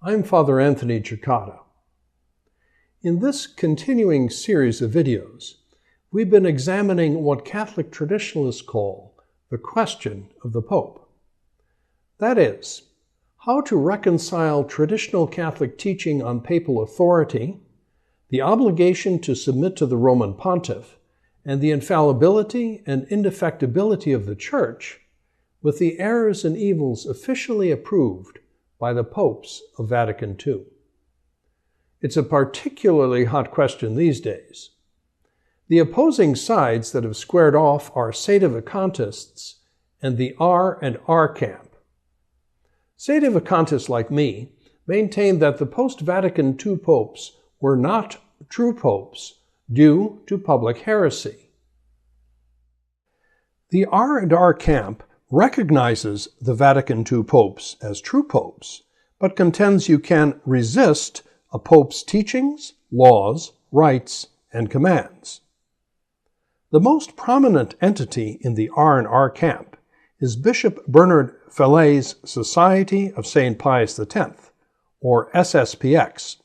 I'm Father Anthony Cekada. In this continuing series of videos, we've been examining what Catholic traditionalists call the question of the Pope. That is, how to reconcile traditional Catholic teaching on papal authority, the obligation to submit to the Roman Pontiff, and the infallibility and indefectibility of the Church with the errors and evils officially approved by the popes of Vatican II. It's a particularly hot question these days. The opposing sides that have squared off are sedevacantists and the R and R camp. Sedevacantists like me maintain that the post-Vatican II popes were not true popes due to public heresy. The R and R camp recognizes the Vatican II popes as true popes, but contends you can resist a pope's teachings, laws, rites, and commands. The most prominent entity in the R and R camp is Bishop Bernard Felley's Society of St. Pius X, or SSPX,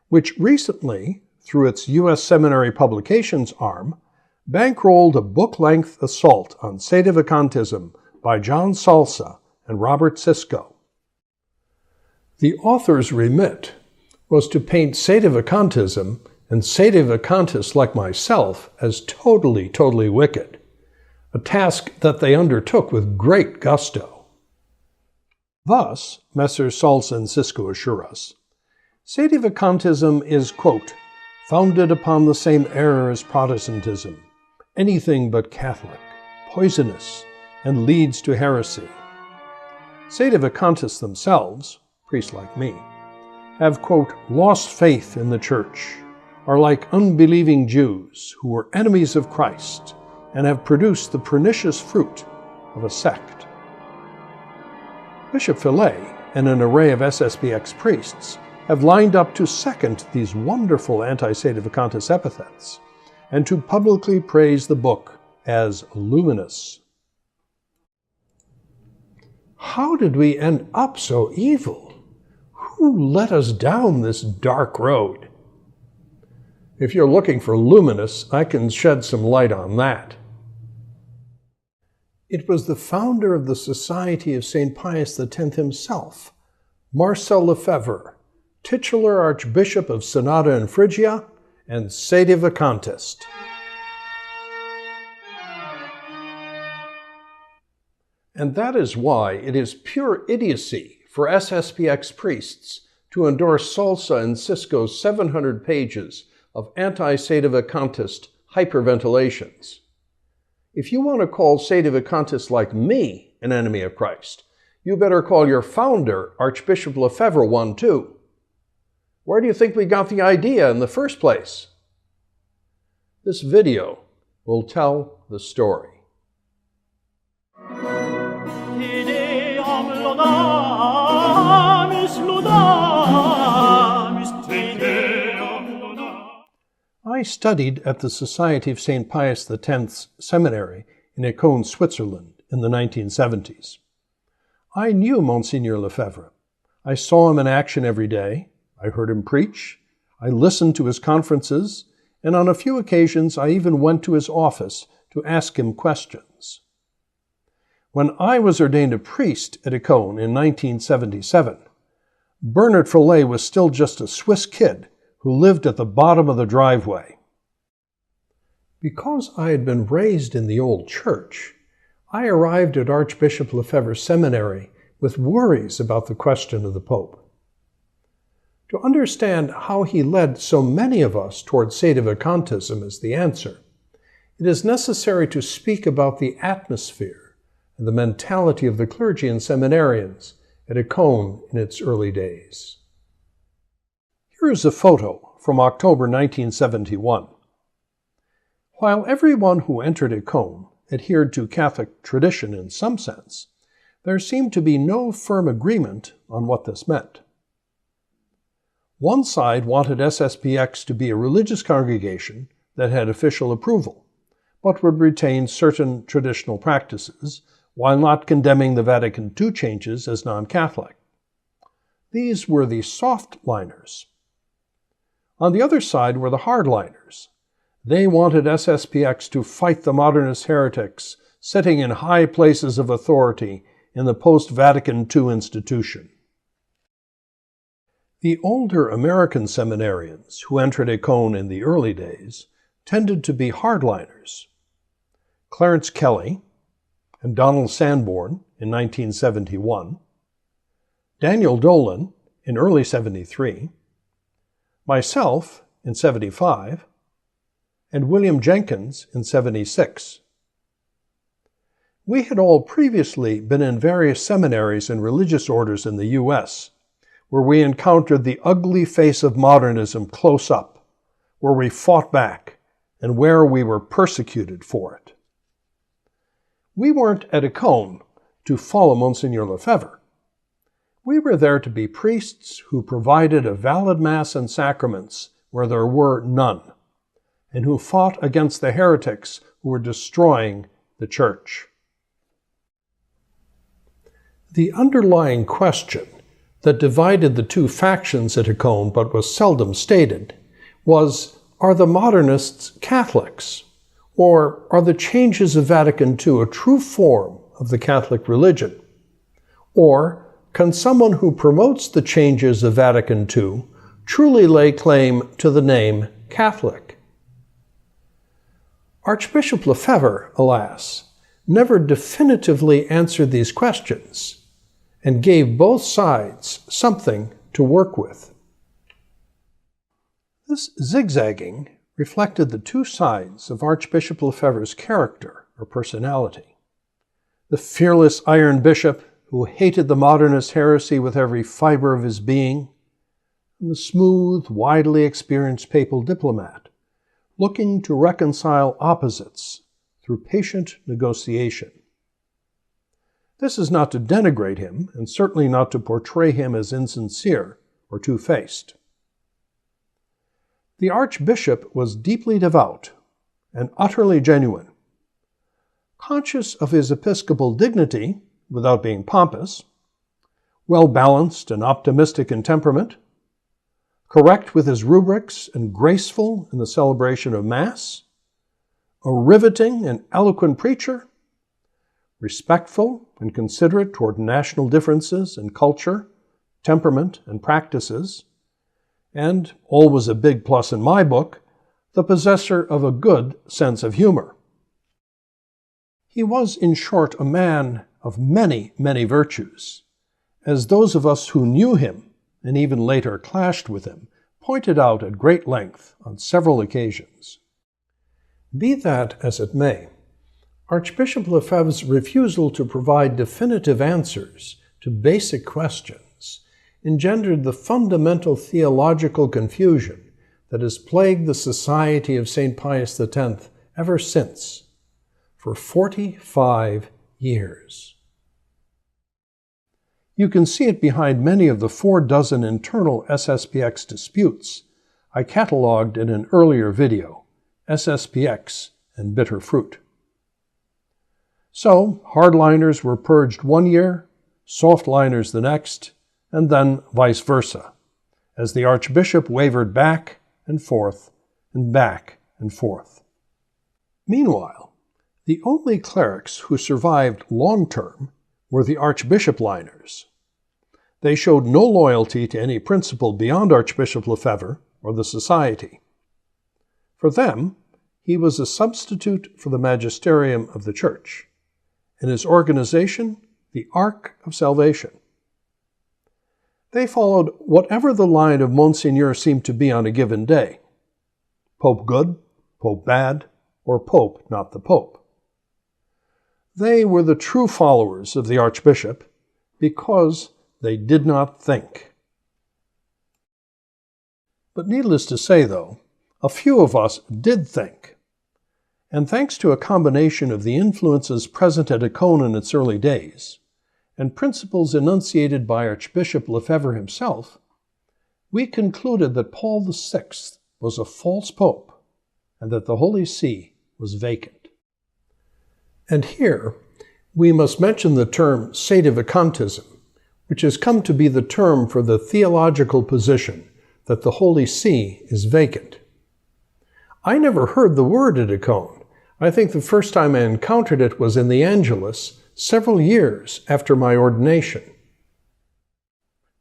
which recently, through its U.S. Seminary Publications arm, bankrolled a book-length assault on sedevacantism by John Salza and Robert Siscoe. The author's remit was to paint sedevacantism and sedevacantists like myself as totally wicked, a task that they undertook with great gusto. Thus, Messrs. Salza and Siscoe assure us, sedevacantism is, quote, founded upon the same error as Protestantism, anything but Catholic, poisonous, and leads to heresy. Sedevacantists themselves, priests like me, have, quote, lost faith in the Church, are like unbelieving Jews who were enemies of Christ and have produced the pernicious fruit of a sect. Bishop Felley and an array of SSPX priests have lined up to second these wonderful anti-sedevacantist epithets and to publicly praise the book as luminous. How did we end up so evil? Who led us down this dark road? If you're looking for luminous, I can shed some light on that. It was the founder of the Society of St. Pius X himself, Marcel Lefebvre, titular Archbishop of Granada and Phrygia, and sedevacantist. And that is why it is pure idiocy for SSPX priests to endorse Salza and Siscoe's 700 pages of anti-sedevacantist hyperventilations. If you want to call sedevacantists like me an enemy of Christ, you better call your founder, Archbishop Lefebvre, one too. Where do you think we got the idea in the first place? This video will tell the story. I studied at the Society of St. Pius X's seminary in Écône, Switzerland in the 1970s. I knew Monsignor Lefebvre. I saw him in action every day. I heard him preach. I listened to his conferences, and on a few occasions I even went to his office to ask him questions. When I was ordained a priest at Écône in 1977, Bernard Felley was still just a Swiss kid who lived at the bottom of the driveway. Because I had been raised in the old church, I arrived at Archbishop Lefebvre's seminary with worries about the question of the Pope. To understand how he led so many of us toward sedevacantism as the answer, it is necessary to speak about the atmosphere and the mentality of the clergy and seminarians at Écône in its early days. Here is a photo from October 1971. While everyone who entered Écône adhered to Catholic tradition in some sense, there seemed to be no firm agreement on what this meant. One side wanted SSPX to be a religious congregation that had official approval, but would retain certain traditional practices while not condemning the Vatican II changes as non-Catholic. These were the soft liners. On the other side were the hard liners. They wanted SSPX to fight the modernist heretics sitting in high places of authority in the post-Vatican II institution. The older American seminarians who entered Econe in the early days tended to be hardliners. Clarence Kelly and Donald Sanborn in 1971, Daniel Dolan in early 73, myself in 75, and William Jenkins in 76. We had all previously been in various seminaries and religious orders in the U.S., where we encountered the ugly face of modernism close up, where we fought back, and where we were persecuted for it. We weren't at Econe to follow Monsignor Lefebvre. We were there to be priests who provided a valid Mass and sacraments where there were none, and who fought against the heretics who were destroying the Church. The underlying question that divided the two factions at Econe but was seldom stated was, are the modernists Catholics? Or are the changes of Vatican II a true form of the Catholic religion? Or can someone who promotes the changes of Vatican II truly lay claim to the name Catholic? Archbishop Lefebvre, alas, never definitively answered these questions and gave both sides something to work with. This zigzagging reflected the two sides of Archbishop Lefebvre's character or personality. The fearless iron bishop who hated the modernist heresy with every fiber of his being, and the smooth, widely experienced papal diplomat, looking to reconcile opposites through patient negotiation. This is not to denigrate him, and certainly not to portray him as insincere or two-faced. The Archbishop was deeply devout and utterly genuine, conscious of his episcopal dignity without being pompous, well-balanced and optimistic in temperament, correct with his rubrics and graceful in the celebration of Mass, a riveting and eloquent preacher, respectful and considerate toward national differences in culture, temperament, and practices, and, always a big plus in my book, the possessor of a good sense of humor. He was, in short, a man of many, many virtues, as those of us who knew him, and even later clashed with him, pointed out at great length on several occasions. Be that as it may, Archbishop Lefebvre's refusal to provide definitive answers to basic questions engendered the fundamental theological confusion that has plagued the Society of St. Pius X ever since, for 45 years. You can see it behind many of the 4 internal SSPX disputes I cataloged in an earlier video, SSPX and Bitter Fruit. So, hardliners were purged one year, softliners the next, and then vice versa, as the Archbishop wavered back and forth and back and forth. Meanwhile, the only clerics who survived long-term were the Archbishop-liners. They showed no loyalty to any principle beyond Archbishop Lefebvre or the Society. For them, he was a substitute for the magisterium of the Church, and his organization, the Ark of Salvation. They followed whatever the line of Monsignor seemed to be on a given day. Pope good, Pope bad, or Pope not the Pope. They were the true followers of the Archbishop because they did not think. But needless to say, though, a few of us did think. And thanks to a combination of the influences present at Econe in its early days, and principles enunciated by Archbishop Lefebvre himself, we concluded that Paul VI was a false pope, and that the Holy See was vacant. And here, we must mention the term sedevacantism, which has come to be the term for the theological position that the Holy See is vacant. I never heard the word at Icone. I think the first time I encountered it was in the Angelus several years after my ordination.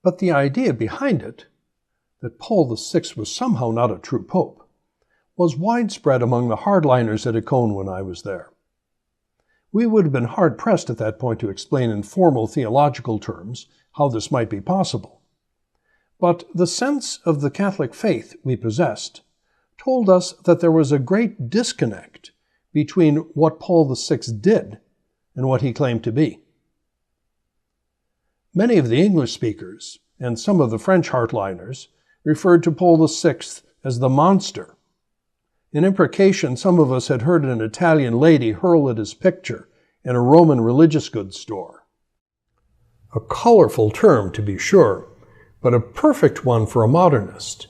But the idea behind it, that Paul VI was somehow not a true pope, was widespread among the hardliners at Icone when I was there. We would have been hard-pressed at that point to explain in formal theological terms how this might be possible. But the sense of the Catholic faith we possessed told us that there was a great disconnect between what Paul VI did and what he claimed to be. Many of the English speakers and some of the French hardliners referred to Paul VI as the monster, an imprecation some of us had heard an Italian lady hurl at his picture in a Roman religious goods store. A colorful term, to be sure, but a perfect one for a modernist.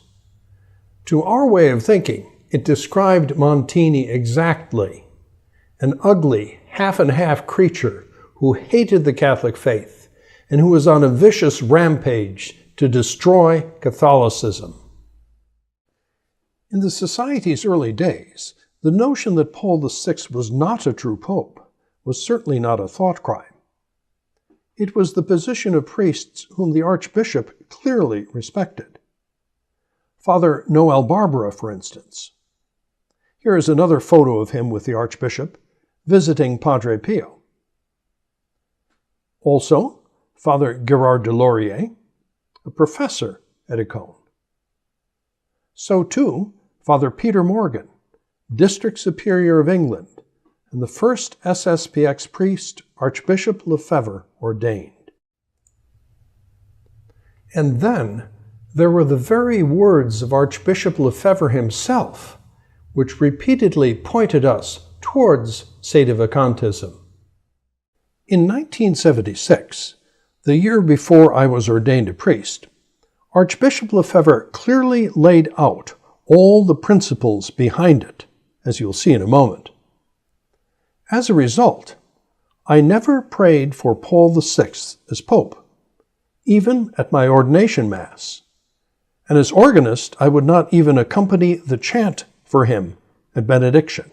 To our way of thinking, it described Montini exactly, an ugly, half-and-half creature who hated the Catholic faith and who was on a vicious rampage to destroy Catholicism. In the Society's early days, the notion that Paul VI was not a true pope was certainly not a thought crime. It was the position of priests whom the archbishop clearly respected. Father Noel Barbara, for instance. Here is another photo of him with the archbishop visiting Padre Pio. Also, Father Gerard de Laurier, a professor at Icone. So too, Father Peter Morgan, District Superior of England, and the first SSPX priest Archbishop Lefebvre ordained. And then there were the very words of Archbishop Lefebvre himself, which repeatedly pointed us towards sedevacantism. In 1976, the year before I was ordained a priest, Archbishop Lefebvre clearly laid out all the principles behind it, as you'll see in a moment. As a result, I never prayed for Paul VI as Pope, even at my ordination Mass, and as organist I would not even accompany the chant for him at benediction.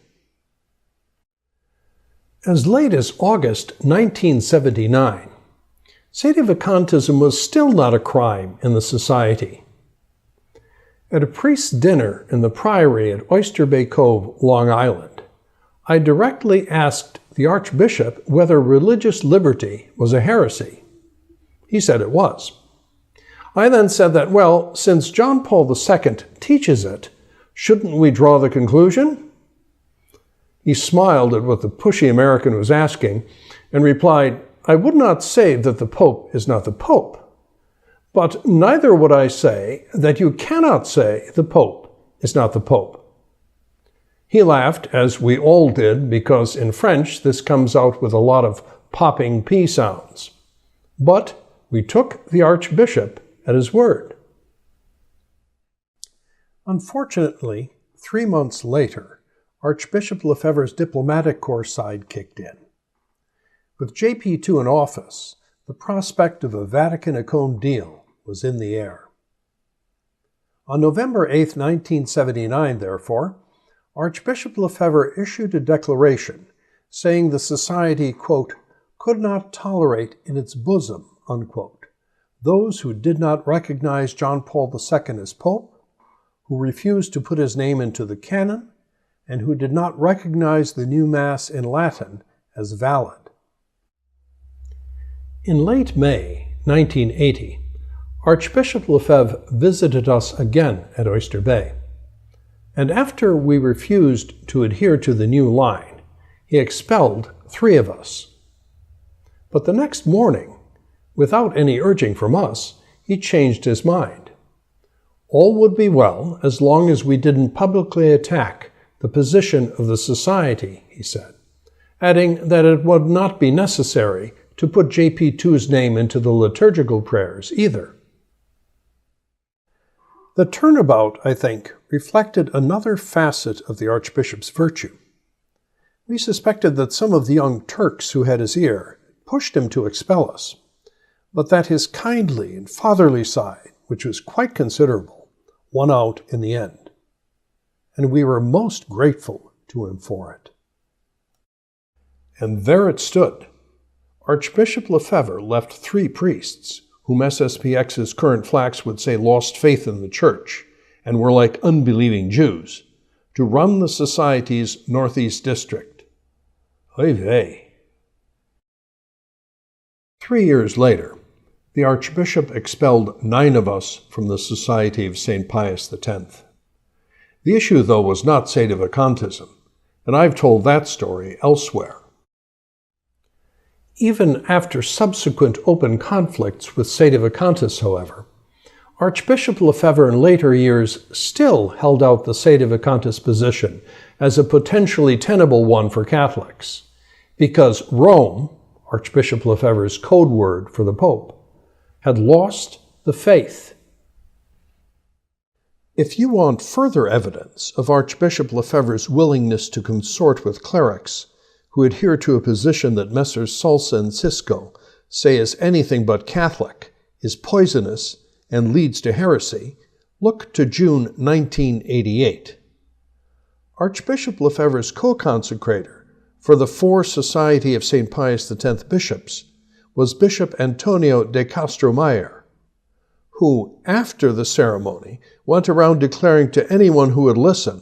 As late as August 1979, sedevacantism was still not a crime in the Society. At a priest's dinner in the Priory at Oyster Bay Cove, Long Island, I directly asked the Archbishop whether religious liberty was a heresy. He said it was. I then said that, well, since John Paul II teaches it, shouldn't we draw the conclusion? He smiled at what the pushy American was asking and replied, I would not say that the Pope is not the Pope, but neither would I say that you cannot say the Pope is not the Pope. He laughed, as we all did, because in French this comes out with a lot of popping P sounds. But we took the Archbishop at his word. Unfortunately, 3 months later, Archbishop Lefebvre's diplomatic corps side kicked in. With JP2 in office, the prospect of a Vatican-Icone deal was in the air. On November 8, 1979, therefore, Archbishop Lefebvre issued a declaration saying the Society, quote, could not tolerate in its bosom, unquote, those who did not recognize John Paul II as Pope, who refused to put his name into the canon, and who did not recognize the new Mass in Latin as valid. In late May 1980, Archbishop Lefebvre visited us again at Oyster Bay, and after we refused to adhere to the new line, he expelled 3 of us. But the next morning, without any urging from us, he changed his mind. All would be well as long as we didn't publicly attack the position of the Society, he said, adding that it would not be necessary to put JP2's name into the liturgical prayers either. The turnabout, I think, reflected another facet of the Archbishop's virtue. We suspected that some of the young Turks who had his ear pushed him to expel us, but that his kindly and fatherly side, which was quite considerable, won out in the end. And we were most grateful to him for it. And there it stood. Archbishop Lefebvre left 3 priests, whom SSPX's current flacks would say lost faith in the church and were like unbelieving Jews, to run the Society's Northeast District. Oy vey. 3 years later, the Archbishop expelled 9 of us from the Society of St. Pius X. The issue, though, was not sedevacantism, and I've told that story elsewhere. Even after subsequent open conflicts with sedevacantists, however, Archbishop Lefebvre in later years still held out the sedevacantist position as a potentially tenable one for Catholics, because Rome, Archbishop Lefebvre's code word for the Pope, had lost the faith. If you want further evidence of Archbishop Lefebvre's willingness to consort with clerics who adhere to a position that Messrs. Salza and Siscoe say is anything but Catholic, is poisonous, and leads to heresy, look to June 1988. Archbishop Lefebvre's co-consecrator for the 4 Society of St. Pius X bishops was Bishop Antonio de Castromayor, who, after the ceremony, went around declaring to anyone who would listen,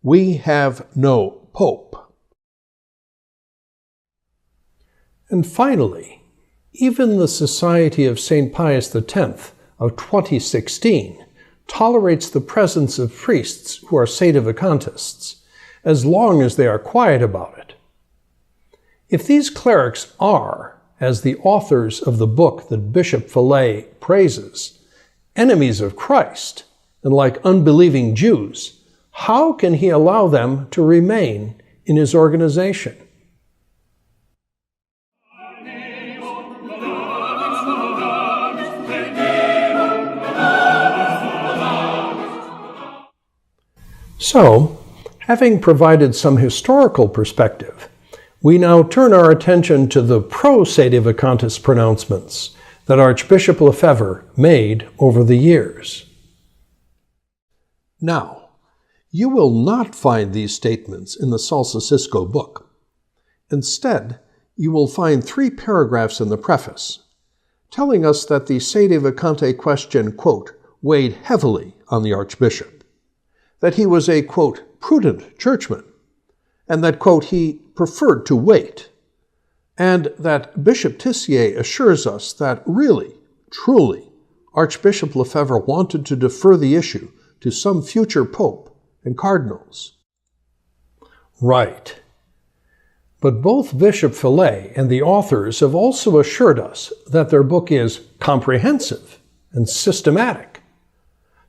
"We have no Pope." And finally, even the Society of St. Pius X of 2016 tolerates the presence of priests who are sedevacantists, as long as they are quiet about it. If these clerics are, as the authors of the book that Bishop Fillet praises, enemies of Christ, and like unbelieving Jews, how can he allow them to remain in his organization? So, having provided some historical perspective, we now turn our attention to the pro-sedevacantist pronouncements that Archbishop Lefebvre made over the years. Now, you will not find these statements in the Salza-Siscoe book. Instead, you will find 3 paragraphs in the preface, telling us that the sedevacante question, quote, weighed heavily on the Archbishop, that he was a, quote, prudent churchman, and that, quote, he preferred to wait, and that Bishop Tissier assures us that really, truly, Archbishop Lefebvre wanted to defer the issue to some future pope and cardinals. Right. But both Bishop Fillet and the authors have also assured us that their book is comprehensive and systematic.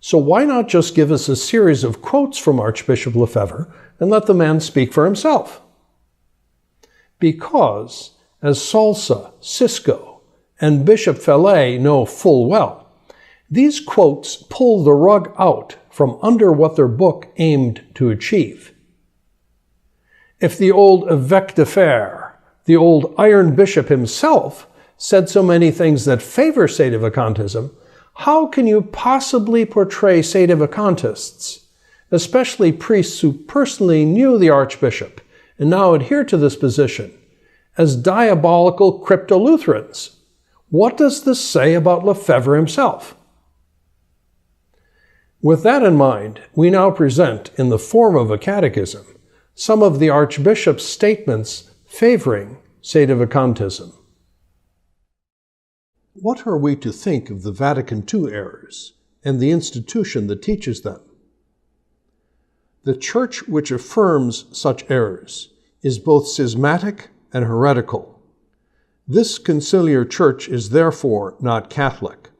So why not just give us a series of quotes from Archbishop Lefebvre and let the man speak for himself? Because, as Salza, Siscoe, and Bishop Fillet know full well, these quotes pull the rug out from under what their book aimed to achieve. If the old évêque de fer, the old Iron Bishop himself, said so many things that favor sedevacantism, how can you possibly portray sedevacantists, especially priests who personally knew the Archbishop and now adhere to this position, as diabolical crypto-Lutherans? What does this say about Lefebvre himself? With that in mind, we now present, in the form of a catechism, some of the Archbishop's statements favoring sedevacantism. What are we to think of the Vatican II errors and the institution that teaches them? The Church which affirms such errors is both schismatic and heretical. This conciliar Church is therefore not Catholic.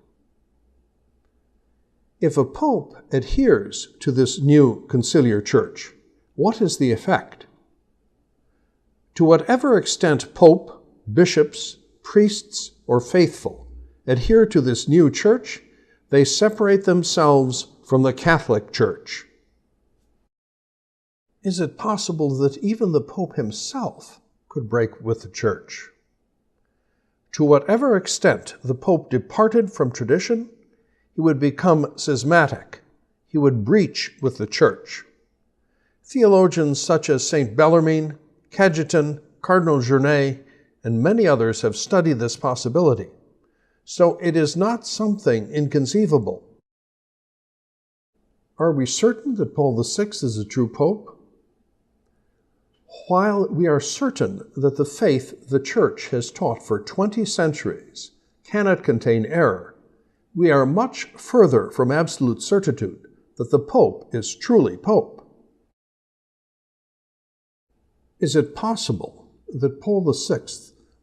If a pope adheres to this new conciliar Church, what is the effect? To whatever extent pope, bishops, priests, or faithful adhere to this new Church, they separate themselves from the Catholic Church. Is it possible that even the Pope himself could break with the Church? To whatever extent the Pope departed from tradition, he would become schismatic. He would breach with the Church. Theologians such as St. Bellarmine, Cajetan, Cardinal Journet, and many others have studied this possibility. So it is not something inconceivable. Are we certain that Paul VI is a true pope? While we are certain that the faith the Church has taught for 20 centuries cannot contain error, we are much further from absolute certitude that the Pope is truly Pope. Is it possible that Paul VI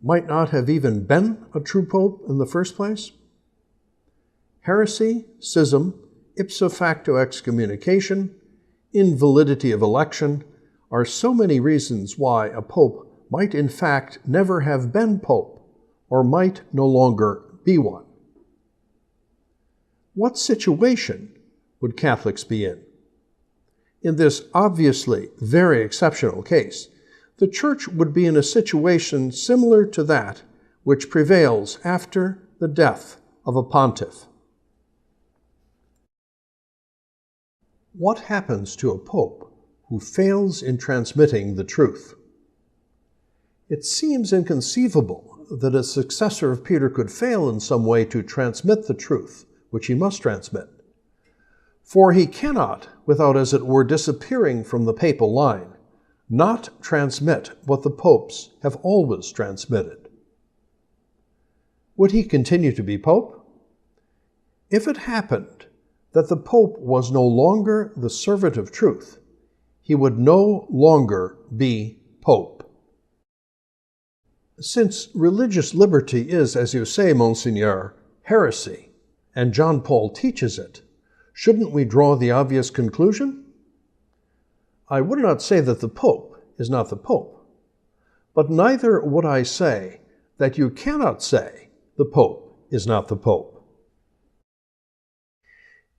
might not have even been a true Pope in the first place? Heresy, schism, ipso facto excommunication, invalidity of election are so many reasons why a Pope might in fact never have been Pope or might no longer be one. What situation would Catholics be in? In this obviously very exceptional case, the Church would be in a situation similar to that which prevails after the death of a pontiff. What happens to a pope who fails in transmitting the truth? It seems inconceivable that a successor of Peter could fail in some way to transmit the truth, which he must transmit. For he cannot, without as it were disappearing from the papal line, not transmit what the popes have always transmitted. Would he continue to be pope? If it happened that the pope was no longer the servant of truth, he would no longer be pope. Since religious liberty is, as you say, Monseigneur, heresy, and John Paul teaches it, shouldn't we draw the obvious conclusion? I would not say that the Pope is not the Pope, but neither would I say that you cannot say the Pope is not the Pope.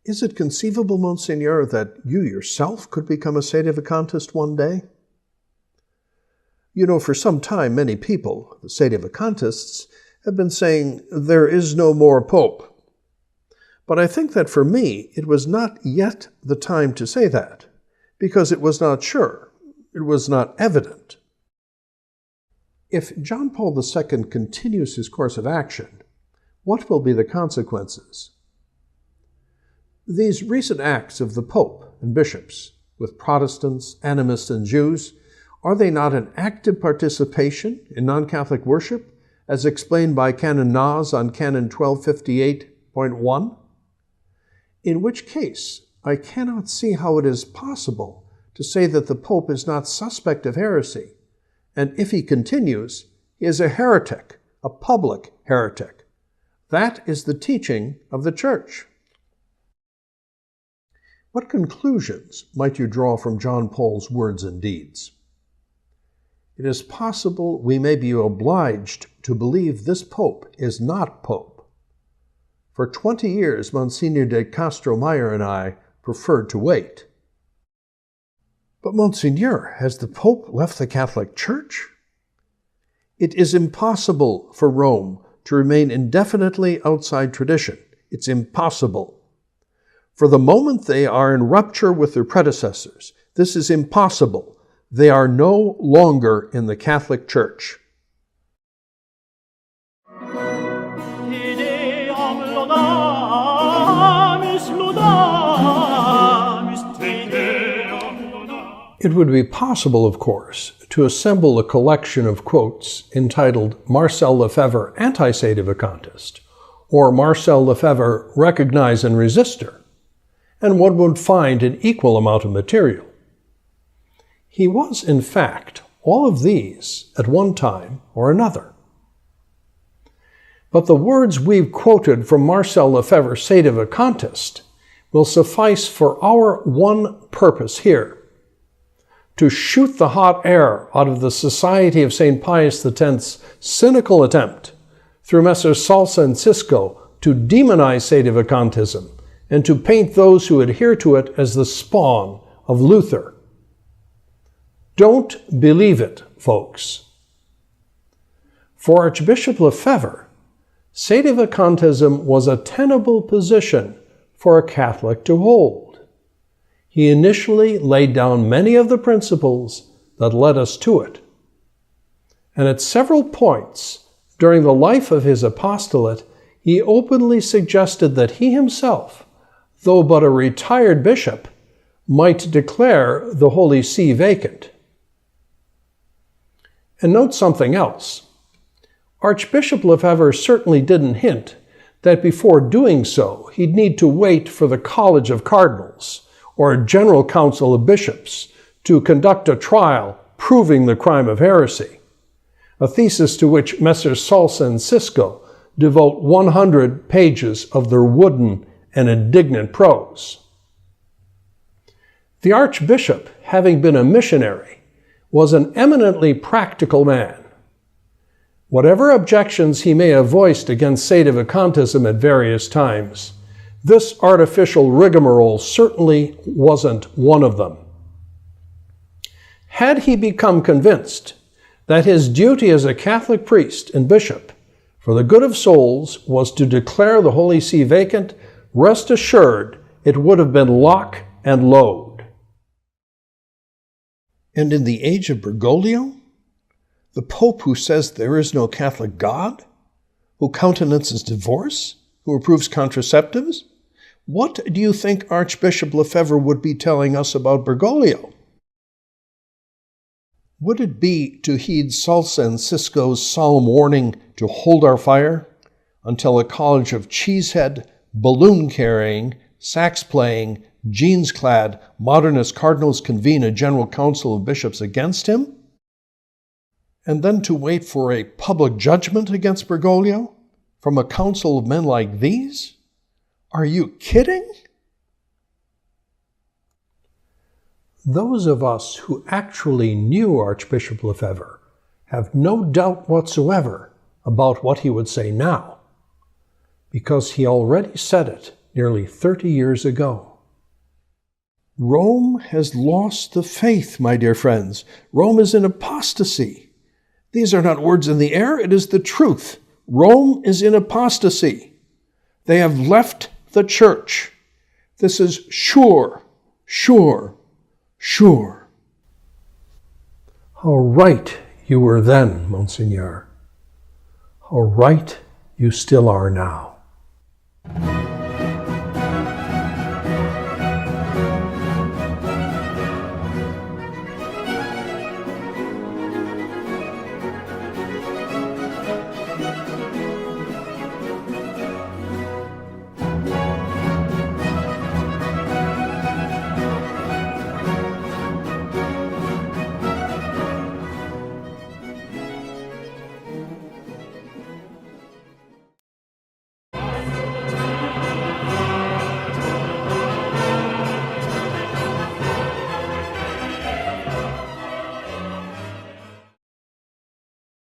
Is it conceivable, Monseigneur, that you yourself could become a Sedevacantist one day? You know, for some time, many people, the Sedevacantists, have been saying, there is no more Pope. But I think that for me, it was not yet the time to say that, because it was not sure, it was not evident. If John Paul II continues his course of action, what will be the consequences? These recent acts of the Pope and bishops, with Protestants, animists, and Jews, are they not an active participation in non-Catholic worship, as explained by Canon Nas on Canon 1258.1? In which case, I cannot see how it is possible to say that the Pope is not suspect of heresy, and if he continues, he is a heretic, a public heretic. That is the teaching of the Church. What conclusions might you draw from John Paul's words and deeds? It is possible we may be obliged to believe this Pope is not Pope. For 20 years, Monsignor de Castro Meyer and I preferred to wait. But Monsignor, has the Pope left the Catholic Church? It is impossible for Rome to remain indefinitely outside tradition. It's impossible. For the moment they are in rupture with their predecessors, this is impossible. They are no longer in the Catholic Church. It would be possible, of course, to assemble a collection of quotes entitled Marcel Lefebvre Anti-Sedevacantist or Marcel Lefebvre Recognize and Resistor, and one would find an equal amount of material. He was, in fact, all of these at one time or another. But the words we've quoted from Marcel Lefebvre Sedevacantist will suffice for our one purpose here: to shoot the hot air out of the Society of St. Pius X's cynical attempt through Messrs. Salza and Siscoe to demonize Sedevacantism and to paint those who adhere to it as the spawn of Luther. Don't believe it, folks. For Archbishop Lefebvre, Sedevacantism was a tenable position for a Catholic to hold. He initially laid down many of the principles that led us to it. And at several points during the life of his apostolate, he openly suggested that he himself, though but a retired bishop, might declare the Holy See vacant. And note something else. Archbishop Lefebvre certainly didn't hint that before doing so, he'd need to wait for the College of Cardinals or a General Council of Bishops to conduct a trial proving the crime of heresy, a thesis to which Messrs. Salza and Siscoe devote 100 pages of their wooden and indignant prose. The Archbishop, having been a missionary, was an eminently practical man. Whatever objections he may have voiced against sedevacantism at various times, this artificial rigmarole certainly wasn't one of them. Had he become convinced that his duty as a Catholic priest and bishop for the good of souls was to declare the Holy See vacant, rest assured it would have been lock and load. And in the age of Bergoglio, the Pope who says there is no Catholic God, who countenances divorce, who approves contraceptives, what do you think Archbishop Lefebvre would be telling us about Bergoglio? Would it be to heed Salza and Siscoe's solemn warning to hold our fire until a college of cheesehead, balloon-carrying, sax-playing, jeans-clad modernist cardinals convene a general council of bishops against him? And then to wait for a public judgment against Bergoglio from a council of men like these? Are you kidding? Those of us who actually knew Archbishop Lefebvre have no doubt whatsoever about what he would say now, because he already said it nearly 30 years ago. Rome has lost the faith, my dear friends. Rome is in apostasy. These are not words in the air, it is the truth. Rome is in apostasy. They have left the church. This is sure, sure, sure. How right you were then, Monsignor. How right you still are now.